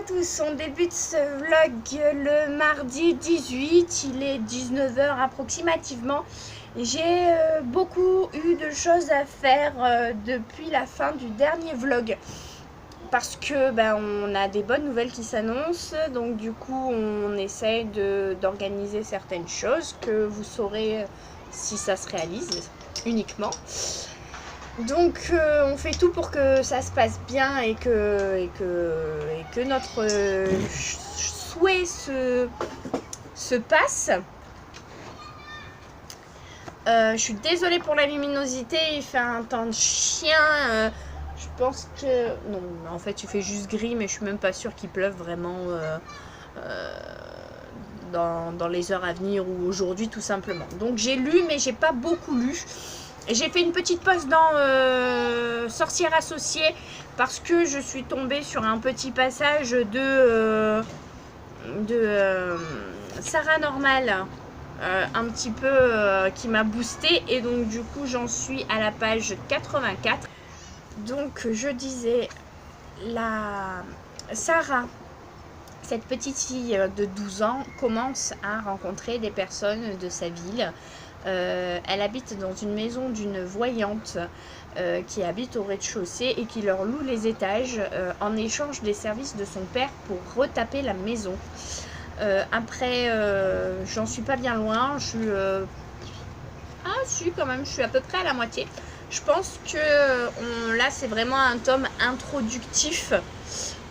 tous, on débute ce vlog le mardi 18, il est 19 h approximativement. J'ai beaucoup eu de choses à faire depuis la fin du dernier vlog. Parce que on a des bonnes nouvelles qui s'annoncent, donc du coup on essaye d'organiser certaines choses que vous saurez si ça se réalise uniquement. Donc on fait tout pour que ça se passe bien et que notre souhait se passe. Je suis désolée pour la luminosité, il fait un temps de chien. Je pense que... Non, en fait il fait juste gris, mais je suis même pas sûre qu'il pleuve vraiment dans les heures à venir ou aujourd'hui tout simplement. Donc j'ai lu, mais j'ai pas beaucoup lu. J'ai fait une petite pause dans Sorcière associée parce que je suis tombée sur un petit passage de Sarah Normal un petit peu qui m'a boosté, et donc du coup j'en suis à la page 84. Donc je disais, Sarah, cette petite fille de 12 ans, commence à rencontrer des personnes de sa ville. Elle habite dans une maison d'une voyante qui habite au rez-de-chaussée et qui leur loue les étages en échange des services de son père pour retaper la maison. Après, j'en suis pas bien loin, je suis... Ah si, quand même, je suis à peu près à la moitié. Je pense que là, c'est vraiment un tome introductif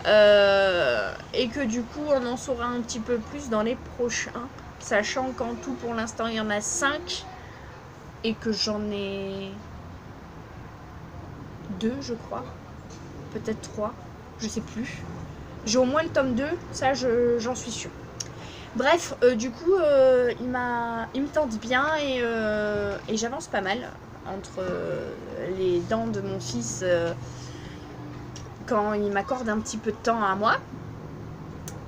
et que du coup, on en saura un petit peu plus dans les prochains. Sachant qu'en tout, pour l'instant, il y en a 5 et que j'en ai 2, je crois. Peut-être 3, je sais plus. J'ai au moins le tome 2, ça, j'en suis sûre. Bref, du coup, il me tente bien et j'avance pas mal entre les dents de mon fils quand il m'accorde un petit peu de temps à moi.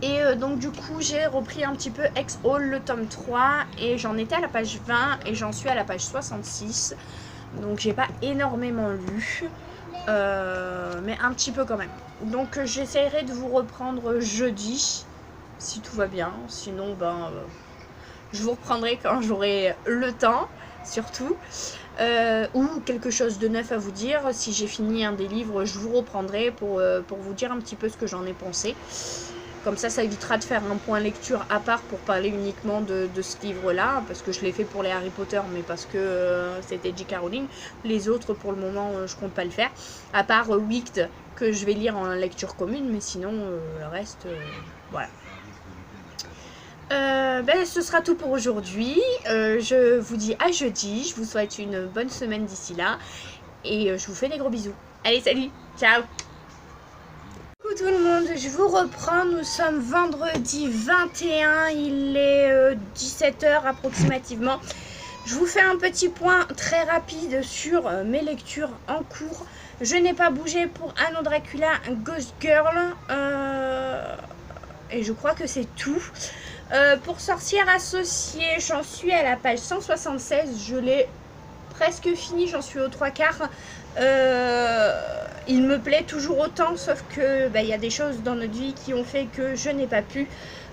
Et donc du coup j'ai repris un petit peu Ex-Hall le tome 3 et j'en étais à la page 20 et j'en suis à la page 66. Donc j'ai pas énormément lu, mais un petit peu quand même. Donc j'essaierai de vous reprendre jeudi si tout va bien. Sinon je vous reprendrai quand j'aurai le temps surtout. Ou quelque chose de neuf à vous dire. Si j'ai fini un des livres, je vous reprendrai pour vous dire un petit peu ce que j'en ai pensé. Comme ça évitera de faire un point lecture à part pour parler uniquement de ce livre-là, parce que je l'ai fait pour les Harry Potter, mais parce que c'était J.K. Rowling. Les autres, pour le moment, je compte pas le faire. À part Wicked, que je vais lire en lecture commune, mais sinon, le reste, voilà. Ce sera tout pour aujourd'hui. Je vous dis à jeudi. Je vous souhaite une bonne semaine d'ici là. Et je vous fais des gros bisous. Allez, salut, ciao. Coucou tout le monde, je vous reprends. Nous sommes vendredi 21. Il est 17 h approximativement. Je vous fais un petit point très rapide sur mes lectures en cours. Je n'ai pas bougé pour Anno Dracula Ghost Girl. Et je crois que c'est tout. Pour Sorcière associée, j'en suis à la page 176. Je l'ai presque fini, j'en suis aux 3/4. Il me plaît toujours autant, sauf que il y a des choses dans notre vie qui ont fait que je n'ai pas pu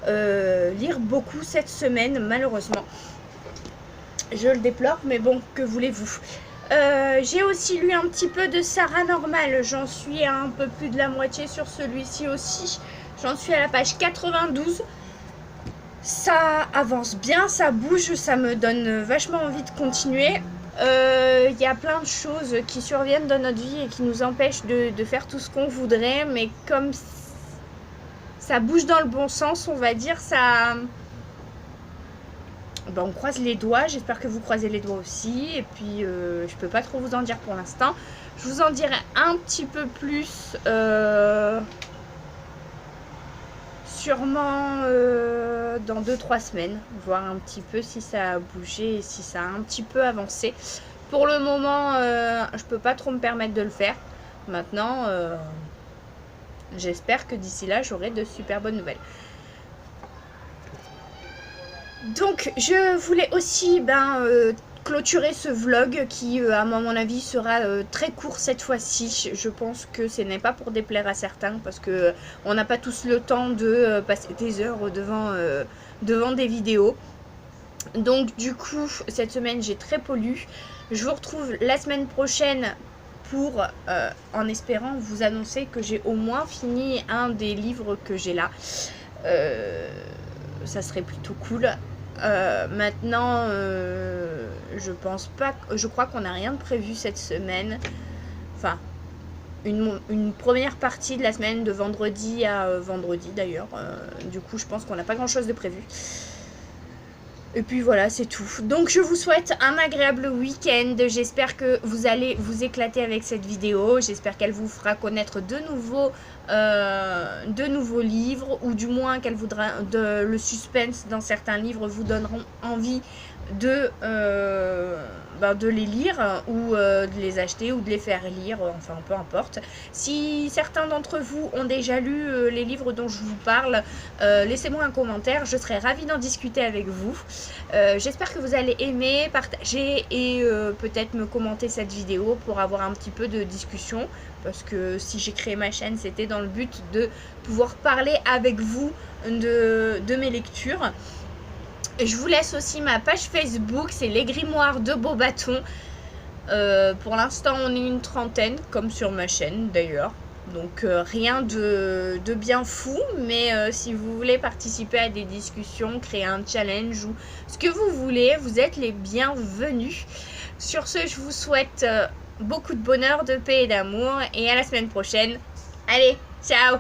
lire beaucoup cette semaine, malheureusement. Je le déplore, mais bon, que voulez-vous. J'ai aussi lu un petit peu de Sarah Normal. J'en suis à un peu plus de la moitié sur celui-ci aussi. J'en suis à la page 92. Ça avance bien, ça bouge, ça me donne vachement envie de continuer. Il y a plein de choses qui surviennent dans notre vie et qui nous empêchent de faire tout ce qu'on voudrait, mais comme ça bouge dans le bon sens, on va dire, ça... on croise les doigts, j'espère que vous croisez les doigts aussi, et puis je peux pas trop vous en dire pour l'instant. Je vous en dirai un petit peu plus... sûrement dans 2-3 semaines, voir un petit peu si ça a bougé et si ça a un petit peu avancé. Pour le moment, je peux pas trop me permettre de le faire. Maintenant, j'espère que d'ici là, j'aurai de super bonnes nouvelles. Donc, je voulais aussi clôturer ce vlog qui, à mon avis, sera très court cette fois-ci. Je pense que ce n'est pas pour déplaire à certains parce que on n'a pas tous le temps de passer des heures devant des vidéos. Donc du coup, cette semaine, j'ai très pollu. Je vous retrouve la semaine prochaine pour, en espérant vous annoncer que j'ai au moins fini un des livres que j'ai là. Ça serait plutôt cool. Maintenant, je crois qu'on n'a rien de prévu cette semaine. Enfin, une première partie de la semaine de vendredi à vendredi d'ailleurs. Du coup, je pense qu'on n'a pas grand chose de prévu. Et puis voilà, c'est tout. Donc je vous souhaite un agréable week-end. J'espère que vous allez vous éclater avec cette vidéo. J'espère qu'elle vous fera connaître de nouveaux livres, ou du moins qu'elle voudra le suspense dans certains livres vous donneront envie de les lire ou de les acheter ou de les faire lire, enfin peu importe. Si certains d'entre vous ont déjà lu les livres dont je vous parle, laissez-moi un commentaire, je serai ravie d'en discuter avec vous. J'espère que vous allez aimer, partager et peut-être me commenter cette vidéo pour avoir un petit peu de discussion, parce que si j'ai créé ma chaîne, c'était dans le but de pouvoir parler avec vous de mes lectures. Je vous laisse aussi ma page Facebook, c'est les grimoires de Beaubaton. Pour l'instant, on est une trentaine, comme sur ma chaîne d'ailleurs. Donc rien de bien fou, mais si vous voulez participer à des discussions, créer un challenge ou ce que vous voulez, vous êtes les bienvenus. Sur ce, je vous souhaite beaucoup de bonheur, de paix et d'amour, et à la semaine prochaine. Allez, ciao!